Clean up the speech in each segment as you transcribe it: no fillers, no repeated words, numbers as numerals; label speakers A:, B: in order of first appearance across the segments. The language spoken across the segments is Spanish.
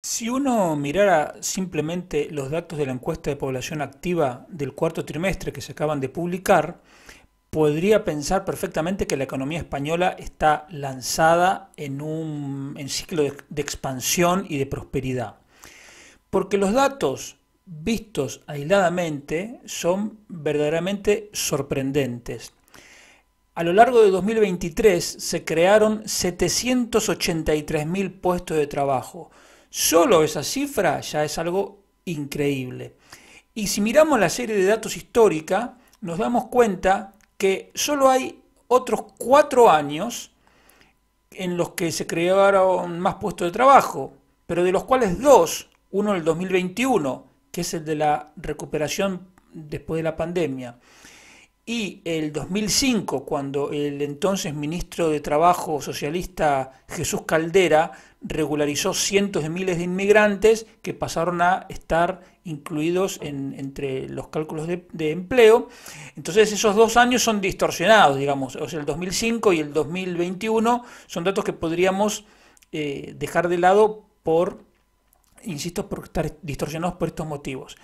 A: Si uno mirara simplemente los datos de la encuesta de población activa del cuarto trimestre que se acaban de publicar, podría pensar perfectamente que la economía española está lanzada en un ciclo de expansión y de prosperidad. Porque los datos vistos aisladamente son verdaderamente sorprendentes. A lo largo de 2023 se crearon 783.000 puestos de trabajo. Solo esa cifra ya es algo increíble. Y si miramos la serie de datos histórica, nos damos cuenta que solo hay otros 4 años en los que se crearon más puestos de trabajo, pero de los cuales dos, uno en el 2021, que es el de la recuperación después de la pandemia, y el 2005, cuando el entonces ministro de Trabajo socialista Jesús Caldera regularizó cientos de miles de inmigrantes que pasaron a estar incluidos entre los cálculos de empleo. Entonces esos 2 años son distorsionados, digamos, o sea, el 2005 y el 2021 son datos que podríamos dejar de lado por, insisto, por estar distorsionados por estos motivos.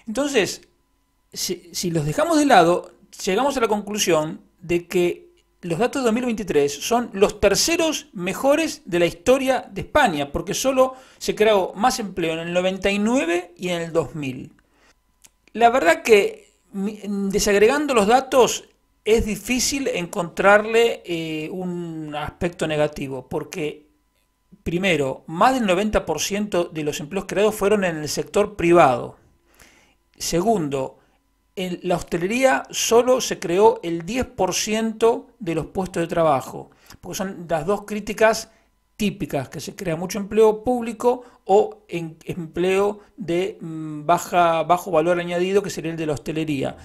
A: Entonces, si los dejamos de lado, llegamos a la conclusión de que los datos de 2023 son los terceros mejores de la historia de España, porque solo se creó más empleo en el 99 y en el 2000. La verdad que desagregando los datos es difícil encontrarle un aspecto negativo, porque primero, más del 90% de los empleos creados fueron en el sector privado. Segundo, en la hostelería solo se creó el 10% de los puestos de trabajo, porque son las dos críticas típicas, que se crea mucho empleo público o empleo de bajo valor añadido, que sería el de la hostelería,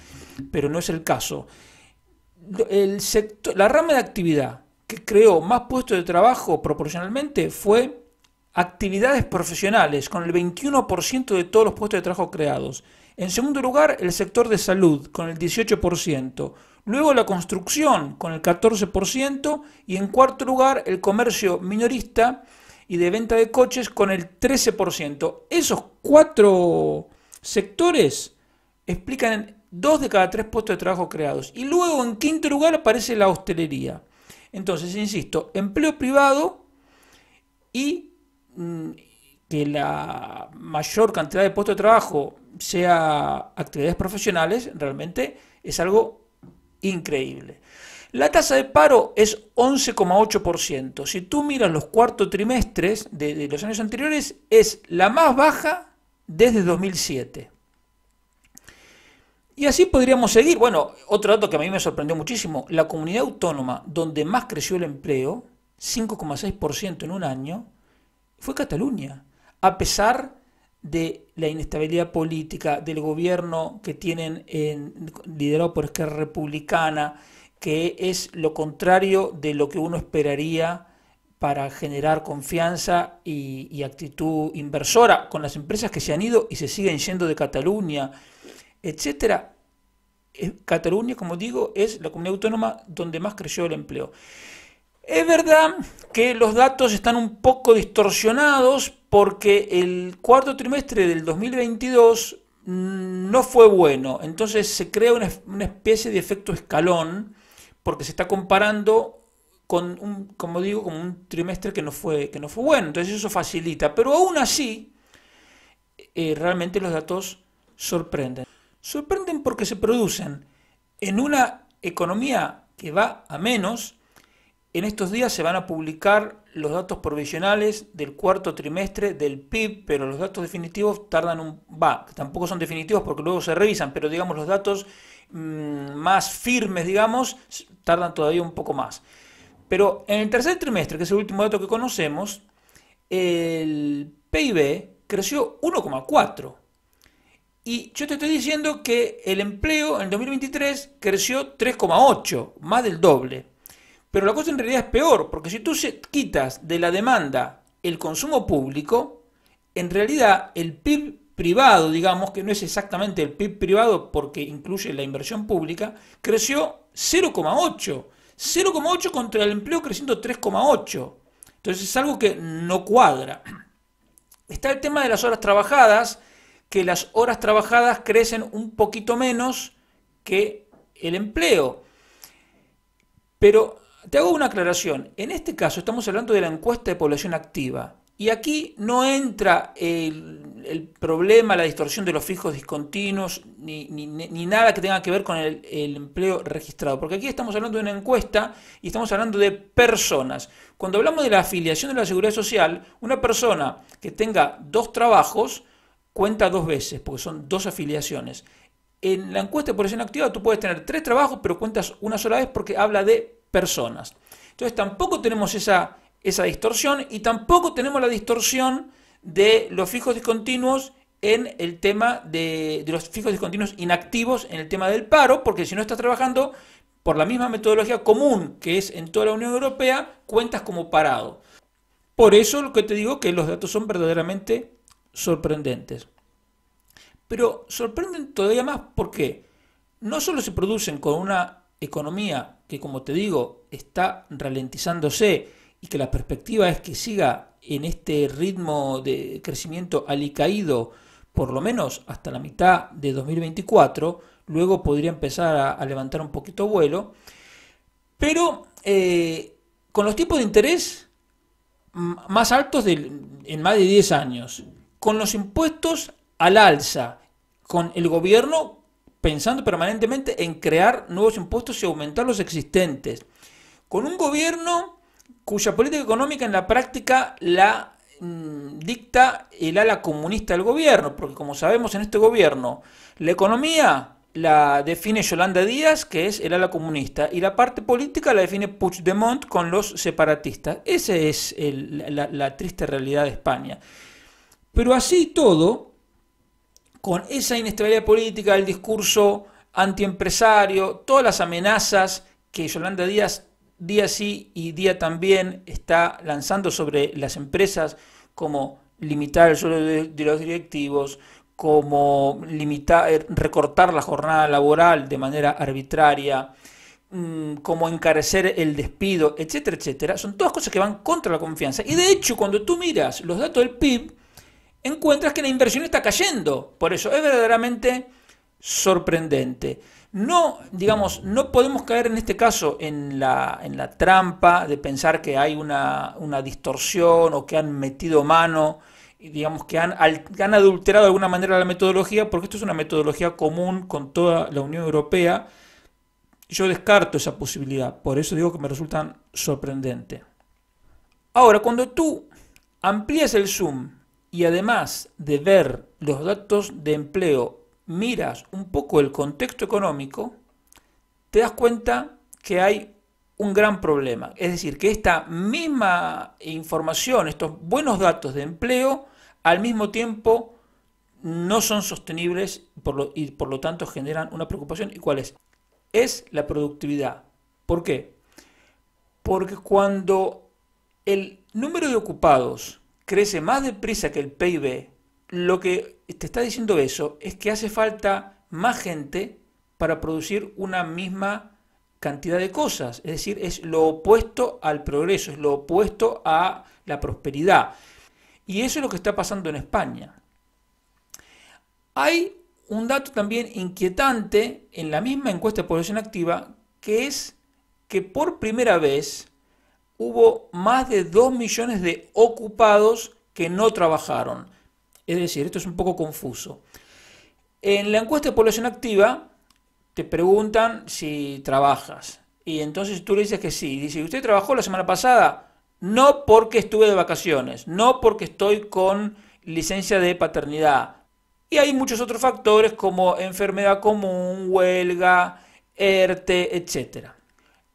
A: pero no es el caso. La rama de actividad que creó más puestos de trabajo proporcionalmente fue actividades profesionales, con el 21% de todos los puestos de trabajo creados. En segundo lugar, el sector de salud, con el 18%. Luego la construcción, con el 14%. Y en cuarto lugar, el comercio minorista y de venta de coches, con el 13%. Esos cuatro sectores explican 2 de cada 3 puestos de trabajo creados. Y luego, en quinto lugar, aparece la hostelería. Entonces, insisto, empleo privado y que la mayor cantidad de puestos de trabajo sea actividades profesionales, realmente es algo increíble. La tasa de paro es 11,8%. Si tú miras los cuartos trimestres de los años anteriores, es la más baja desde 2007. Y así podríamos seguir. Bueno, otro dato que a mí me sorprendió muchísimo, la comunidad autónoma donde más creció el empleo, 5,6% en un año, fue Cataluña, a pesar de la inestabilidad política del gobierno que tienen liderado por Esquerra Republicana, que es lo contrario de lo que uno esperaría para generar confianza y actitud inversora con las empresas que se han ido y se siguen yendo de Cataluña, etcétera. Cataluña, como digo, es la comunidad autónoma donde más creció el empleo. Es verdad que los datos están un poco distorsionados porque el cuarto trimestre del 2022 no fue bueno. Entonces se crea una especie de efecto escalón porque se está comparando con como digo, con un trimestre que no fue bueno. Entonces eso facilita. Pero aún así, realmente los datos sorprenden. Sorprenden porque se producen en una economía que va a menos. En estos días se van a publicar los datos provisionales del cuarto trimestre del PIB, pero los datos definitivos tampoco son definitivos porque luego se revisan, pero digamos los datos más firmes, digamos, tardan todavía un poco más. Pero en el tercer trimestre, que es el último dato que conocemos, el PIB creció 1,4. Y yo te estoy diciendo que el empleo en el 2023 creció 3,8, más del doble. Pero la cosa en realidad es peor, porque si tú quitas de la demanda el consumo público, en realidad el PIB privado, digamos, que no es exactamente el PIB privado porque incluye la inversión pública, creció 0,8. 0,8 contra el empleo creciendo 3,8. Entonces es algo que no cuadra. Está el tema de las horas trabajadas, que las horas trabajadas crecen un poquito menos que el empleo. Pero te hago una aclaración. En este caso estamos hablando de la encuesta de población activa. Y aquí no entra el problema, la distorsión de los fijos discontinuos, ni nada que tenga que ver con el empleo registrado. Porque aquí estamos hablando de una encuesta y estamos hablando de personas. Cuando hablamos de la afiliación de la Seguridad Social, una persona que tenga 2 trabajos cuenta 2 veces, porque son 2 afiliaciones. En la encuesta de población activa tú puedes tener 3 trabajos, pero cuentas una sola vez porque habla de personas. Entonces tampoco tenemos esa distorsión y tampoco tenemos la distorsión de los fijos discontinuos en el tema de los fijos discontinuos inactivos en el tema del paro, porque si no estás trabajando por la misma metodología común que es en toda la Unión Europea, cuentas como parado. Por eso lo que te digo que los datos son verdaderamente sorprendentes. Pero sorprenden todavía más porque no solo se producen con una economía que, como te digo, está ralentizándose y que la perspectiva es que siga en este ritmo de crecimiento alicaído por lo menos hasta la mitad de 2024, luego podría empezar a levantar un poquito vuelo, pero con los tipos de interés más altos en más de 10 años, con los impuestos al alza, con el gobierno pensando permanentemente en crear nuevos impuestos y aumentar los existentes, con un gobierno cuya política económica en la práctica la dicta el ala comunista del gobierno, porque como sabemos en este gobierno la economía la define Yolanda Díaz, que es el ala comunista, y la parte política la define Puigdemont con los separatistas. Esa es la triste realidad de España. Pero así todo, con esa inestabilidad política, el discurso antiempresario, todas las amenazas que Yolanda Díaz día sí y día también está lanzando sobre las empresas, como limitar el sueldo de los directivos, como recortar la jornada laboral de manera arbitraria, como encarecer el despido, etcétera, etcétera, son todas cosas que van contra la confianza. Y de hecho, cuando tú miras los datos del PIB, encuentras que la inversión está cayendo. Por eso es verdaderamente sorprendente. No, digamos, no podemos caer en este caso en la trampa de pensar que hay una distorsión o que han metido mano, digamos, que han adulterado de alguna manera la metodología, porque esto es una metodología común con toda la Unión Europea. Yo descarto esa posibilidad, por eso digo que me resultan sorprendentes. Ahora, cuando tú amplías el zoom y además de ver los datos de empleo, miras un poco el contexto económico, te das cuenta que hay un gran problema. Es decir, que esta misma información, estos buenos datos de empleo, al mismo tiempo no son sostenibles y por lo tanto generan una preocupación. ¿Y cuál es? Es la productividad. ¿Por qué? Porque cuando el número de ocupados crece más deprisa que el PIB, lo que te está diciendo eso es que hace falta más gente para producir una misma cantidad de cosas. Es decir, es lo opuesto al progreso, es lo opuesto a la prosperidad. Y eso es lo que está pasando en España. Hay un dato también inquietante en la misma encuesta de población activa, que es que por primera vez hubo más de 2 millones de ocupados que no trabajaron. Es decir, esto es un poco confuso. En la encuesta de población activa te preguntan si trabajas. Y entonces tú le dices que sí. Dice, ¿usted trabajó la semana pasada? No, porque estuve de vacaciones. No, porque estoy con licencia de paternidad. Y hay muchos otros factores como enfermedad común, huelga, ERTE, etc.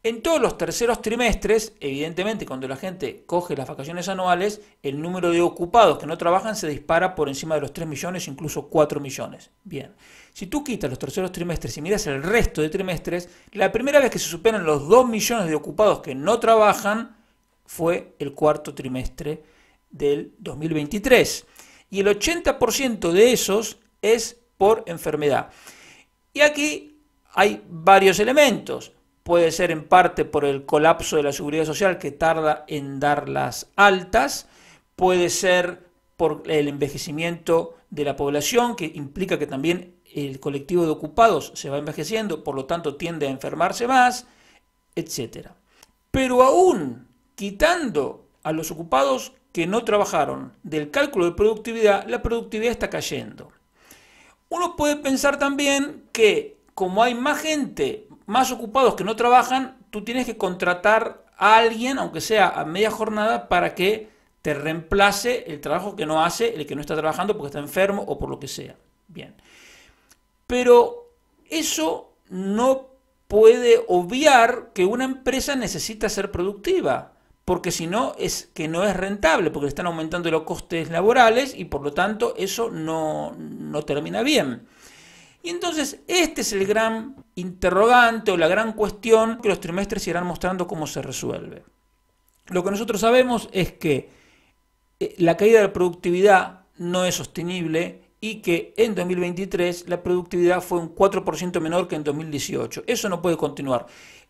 A: En todos los terceros trimestres, evidentemente cuando la gente coge las vacaciones anuales, el número de ocupados que no trabajan se dispara por encima de los 3 millones, incluso 4 millones. Bien, si tú quitas los terceros trimestres y miras el resto de trimestres, la primera vez que se superan los 2 millones de ocupados que no trabajan fue el cuarto trimestre del 2023. Y el 80% de esos es por enfermedad. Y aquí hay varios elementos. Puede ser en parte por el colapso de la seguridad social que tarda en dar las altas, puede ser por el envejecimiento de la población, que implica que también el colectivo de ocupados se va envejeciendo, por lo tanto tiende a enfermarse más, etc. Pero aún quitando a los ocupados que no trabajaron del cálculo de productividad, la productividad está cayendo. Uno puede pensar también que como hay más gente, más ocupados que no trabajan, tú tienes que contratar a alguien, aunque sea a media jornada, para que te reemplace el trabajo que no hace el que no está trabajando porque está enfermo o por lo que sea. Bien. Pero eso no puede obviar que una empresa necesita ser productiva, porque si no es que no es rentable, porque le están aumentando los costes laborales y por lo tanto eso no termina bien. Y entonces este es el gran interrogante o la gran cuestión que los trimestres irán mostrando cómo se resuelve. Lo que nosotros sabemos es que la caída de la productividad no es sostenible y que en 2023 la productividad fue un 4% menor que en 2018. Eso no puede continuar.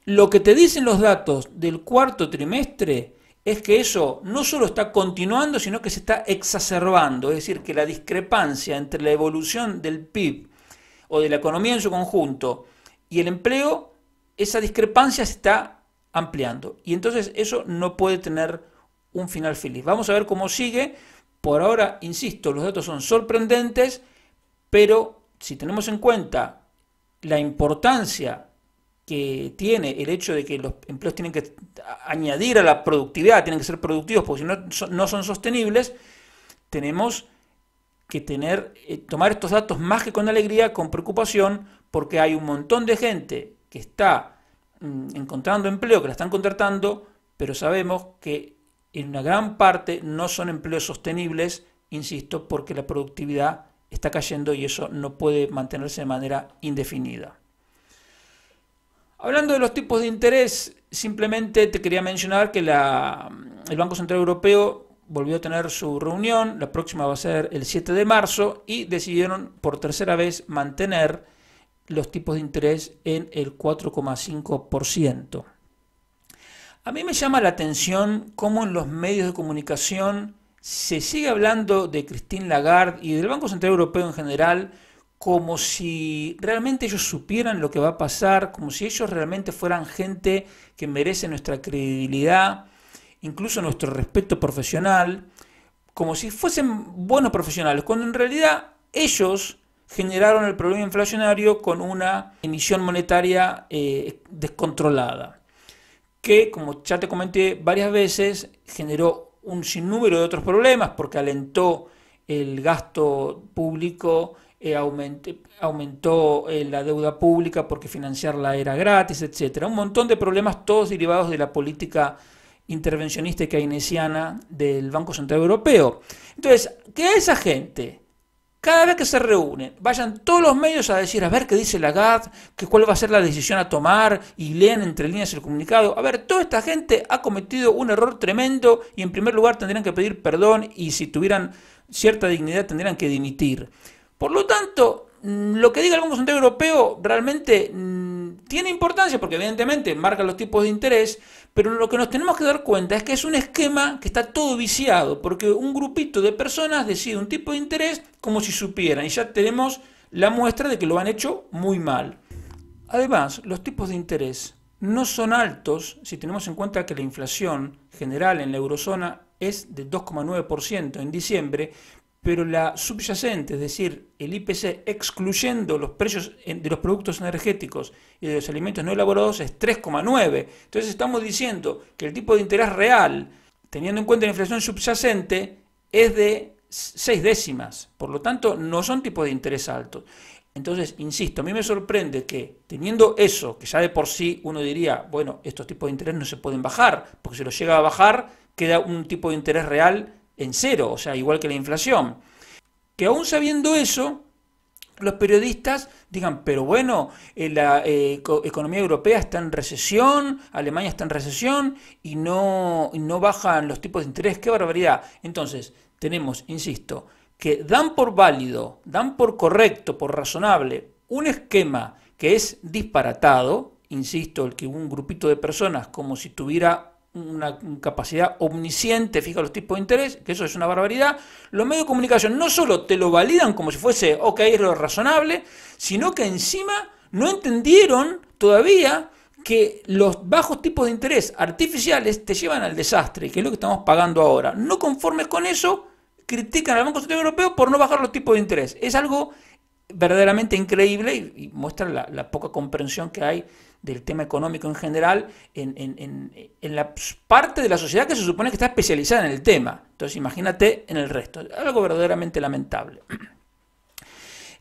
A: Lo que te dicen los datos del cuarto trimestre es que eso no solo está continuando, sino que se está exacerbando. Es decir, que la discrepancia entre la evolución del PIB o de la economía en su conjunto y el empleo, esa discrepancia se está ampliando. Y entonces eso no puede tener un final feliz. Vamos a ver cómo sigue. Por ahora, insisto, los datos son sorprendentes, pero si tenemos en cuenta la importancia que tiene el hecho de que los empleos tienen que añadir a la productividad, tienen que ser productivos, porque si no, no son sostenibles, tenemos que tomar estos datos más que con alegría, con preocupación, porque hay un montón de gente que está encontrando empleo, que la están contratando, pero sabemos que en una gran parte no son empleos sostenibles, insisto, porque la productividad está cayendo y eso no puede mantenerse de manera indefinida. Hablando de los tipos de interés, simplemente te quería mencionar que el Banco Central Europeo volvió a tener su reunión, la próxima va a ser el 7 de marzo, y decidieron por tercera vez mantener los tipos de interés en el 4,5%. A mí me llama la atención cómo en los medios de comunicación se sigue hablando de Christine Lagarde y del Banco Central Europeo en general como si realmente ellos supieran lo que va a pasar, como si ellos realmente fueran gente que merece nuestra credibilidad, incluso nuestro respeto profesional, como si fuesen buenos profesionales, cuando en realidad ellos generaron el problema inflacionario con una emisión monetaria descontrolada, que, como ya te comenté varias veces, generó un sinnúmero de otros problemas porque alentó el gasto público, aumentó la deuda pública porque financiarla era gratis, etc. Un montón de problemas, todos derivados de la política intervencionista y keynesiana del Banco Central Europeo. Entonces, que a esa gente, cada vez que se reúnen, vayan todos los medios a decir, a ver qué dice Lagarde, cuál va a ser la decisión a tomar, y lean entre líneas el comunicado. A ver, toda esta gente ha cometido un error tremendo y en primer lugar tendrían que pedir perdón y si tuvieran cierta dignidad tendrían que dimitir. Por lo tanto, lo que diga el Banco Central Europeo realmente tiene importancia porque evidentemente marca los tipos de interés, pero lo que nos tenemos que dar cuenta es que es un esquema que está todo viciado, porque un grupito de personas decide un tipo de interés como si supieran, y ya tenemos la muestra de que lo han hecho muy mal. Además, los tipos de interés no son altos si tenemos en cuenta que la inflación general en la eurozona es de 2,9% en diciembre, pero la subyacente, es decir, el IPC excluyendo los precios de los productos energéticos y de los alimentos no elaborados es 3,9. Entonces estamos diciendo que el tipo de interés real, teniendo en cuenta la inflación subyacente, es de 6 décimas. Por lo tanto, no son tipos de interés altos. Entonces, insisto, a mí me sorprende que teniendo eso, que ya de por sí uno diría, bueno, estos tipos de interés no se pueden bajar, porque si los llega a bajar, queda un tipo de interés real en cero, o sea, igual que la inflación. Que aún sabiendo eso, los periodistas digan, pero bueno, la economía europea está en recesión, Alemania está en recesión y no bajan los tipos de interés, ¡qué barbaridad! Entonces, tenemos, insisto, que dan por válido, dan por correcto, por razonable, un esquema que es disparatado, insisto, el que un grupito de personas, como si tuviera una capacidad omnisciente, fija los tipos de interés, que eso es una barbaridad. Los medios de comunicación no solo te lo validan como si fuese, ok, es lo razonable, sino que encima no entendieron todavía que los bajos tipos de interés artificiales te llevan al desastre, que es lo que estamos pagando ahora. No conformes con eso, critican al Banco Central Europeo por no bajar los tipos de interés. Es algo verdaderamente increíble y muestra la poca comprensión que hay del tema económico en general en la parte de la sociedad que se supone que está especializada en el tema. Entonces imagínate en el resto. Algo verdaderamente lamentable.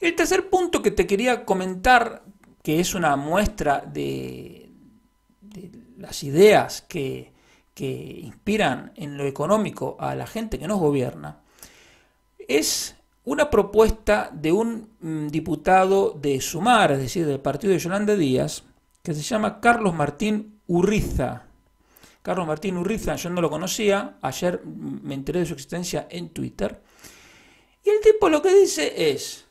A: El tercer punto que te quería comentar, que es una muestra de las ideas que inspiran en lo económico a la gente que nos gobierna, es una propuesta de un diputado de Sumar, es decir, del partido de Yolanda Díaz, que se llama Carlos Martín Urriza. Carlos Martín Urriza, yo no lo conocía, ayer me enteré de su existencia en Twitter. Y el tipo lo que dice es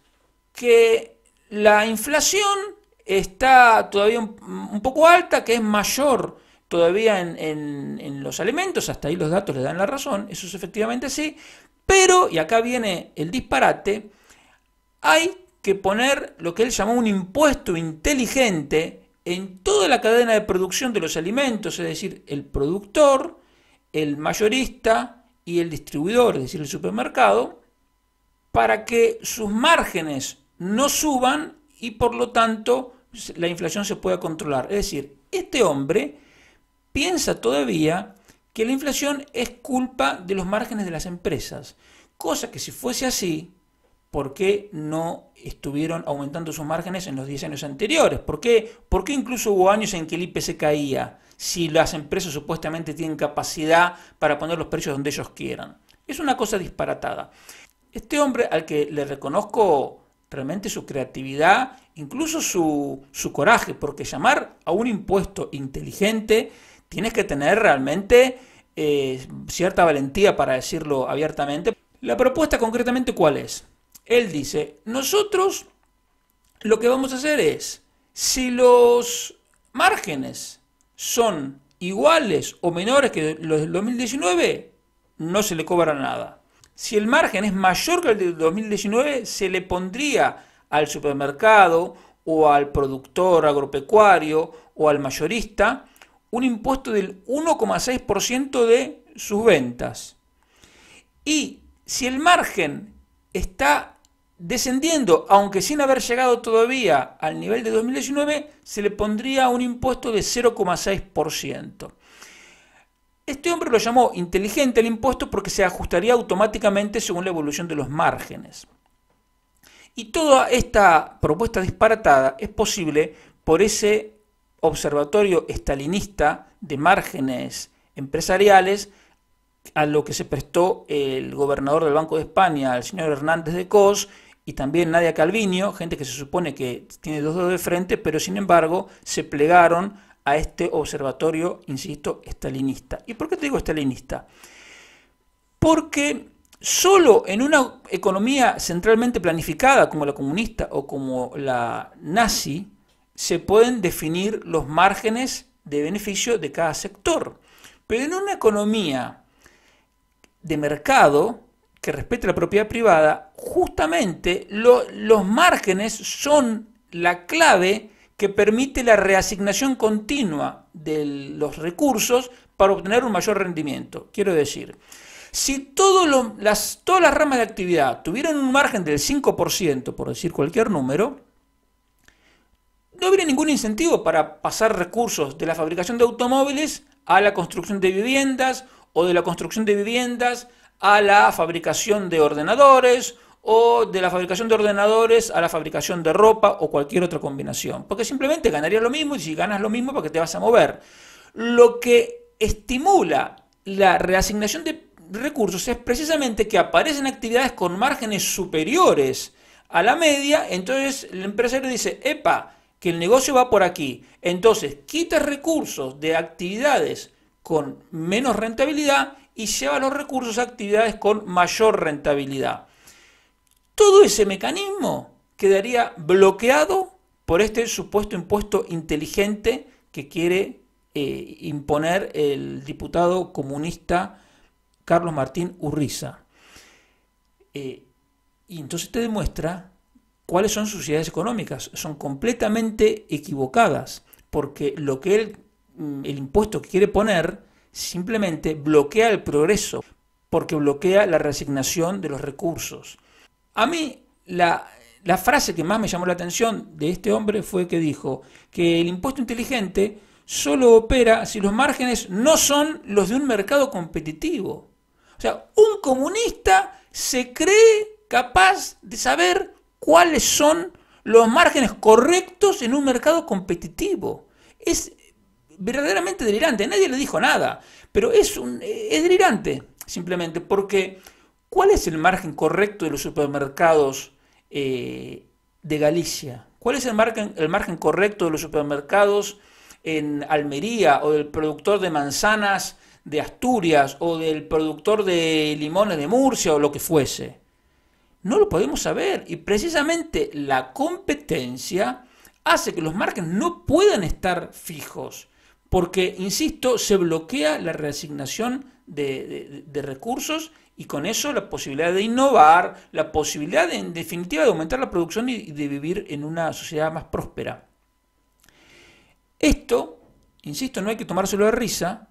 A: que la inflación está todavía un poco alta, que es mayor todavía en los alimentos, hasta ahí los datos le dan la razón, eso es efectivamente así, pero, y acá viene el disparate, hay que poner lo que él llamó un impuesto inteligente en toda la cadena de producción de los alimentos, es decir, el productor, el mayorista y el distribuidor, es decir, el supermercado, para que sus márgenes no suban y por lo tanto la inflación se pueda controlar. Es decir, este hombre piensa todavía que la inflación es culpa de los márgenes de las empresas, cosa que si fuese así, ¿por qué no estuvieron aumentando sus márgenes en los 10 años anteriores? ¿Por qué incluso hubo años en que el IPC caía si las empresas supuestamente tienen capacidad para poner los precios donde ellos quieran? Es una cosa disparatada. Este hombre, al que le reconozco realmente su creatividad, incluso su coraje, porque llamar a un impuesto inteligente tienes que tener realmente cierta valentía para decirlo abiertamente. La propuesta concretamente, ¿cuál es? Él dice, nosotros lo que vamos a hacer es, si los márgenes son iguales o menores que los del 2019, no se le cobra nada. Si el margen es mayor que el del 2019, se le pondría al supermercado o al productor agropecuario o al mayorista un impuesto del 1,6% de sus ventas. Y si el margen está descendiendo, aunque sin haber llegado todavía al nivel de 2019, se le pondría un impuesto de 0,6%. Este hombre lo llamó inteligente el impuesto porque se ajustaría automáticamente según la evolución de los márgenes. Y toda esta propuesta disparatada es posible por ese observatorio estalinista de márgenes empresariales a lo que se prestó el gobernador del Banco de España, el señor Hernández de Cos, y también Nadia Calviño, gente que se supone que tiene dos dedos de frente, pero sin embargo se plegaron a este observatorio, insisto, estalinista. ¿Y por qué te digo estalinista? Porque solo en una economía centralmente planificada como la comunista o como la nazi se pueden definir los márgenes de beneficio de cada sector. Pero en una economía de mercado que respete la propiedad privada, justamente los márgenes son la clave que permite la reasignación continua de los recursos para obtener un mayor rendimiento. Quiero decir, si todas las ramas de actividad tuvieran un margen del 5%, por decir cualquier número, no habría ningún incentivo para pasar recursos de la fabricación de automóviles a la construcción de viviendas o de la construcción de viviendas a la fabricación de ordenadores o de la fabricación de ordenadores a la fabricación de ropa o cualquier otra combinación. Porque simplemente ganarías lo mismo y si ganas lo mismo, ¿para qué te vas a mover? Lo que estimula la reasignación de recursos es precisamente que aparecen actividades con márgenes superiores a la media, entonces el empresario dice, epa, que el negocio va por aquí. Entonces quitas recursos de actividades con menos rentabilidad y lleva los recursos a actividades con mayor rentabilidad. Todo ese mecanismo quedaría bloqueado por este supuesto impuesto inteligente que quiere imponer el diputado comunista Carlos Martín Urriza. Y entonces te demuestra cuáles son sus ideas económicas. Son completamente equivocadas, porque lo que el impuesto que quiere poner simplemente bloquea el progreso, porque bloquea la reasignación de los recursos. A mí la frase que más me llamó la atención de este hombre fue que dijo que el impuesto inteligente solo opera si los márgenes no son los de un mercado competitivo. O sea, un comunista se cree capaz de saber cuáles son los márgenes correctos en un mercado competitivo. Es verdaderamente delirante. Nadie le dijo nada, pero es delirante simplemente porque ¿cuál es el margen correcto de los supermercados de Galicia? ¿Cuál es el margen correcto de los supermercados en Almería o del productor de manzanas de Asturias o del productor de limones de Murcia o lo que fuese? No lo podemos saber y precisamente la competencia hace que los márgenes no puedan estar fijos porque, insisto, se bloquea la reasignación de recursos y con eso la posibilidad de innovar, la posibilidad en definitiva de aumentar la producción y de vivir en una sociedad más próspera. Esto, insisto, no hay que tomárselo de risa,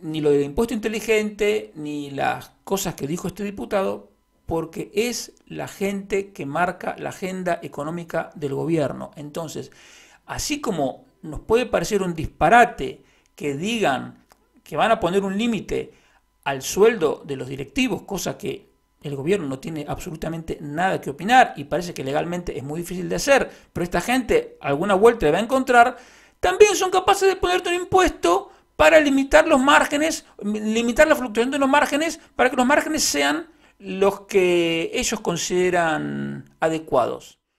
A: ni lo del impuesto inteligente, ni las cosas que dijo este diputado, porque es la gente que marca la agenda económica del gobierno. Entonces, así como nos puede parecer un disparate que digan que van a poner un límite al sueldo de los directivos, cosa que el gobierno no tiene absolutamente nada que opinar y parece que legalmente es muy difícil de hacer, pero esta gente alguna vuelta le va a encontrar, también son capaces de ponerte un impuesto para limitar los márgenes, limitar la fluctuación de los márgenes, para que los márgenes sean los que ellos consideran adecuados.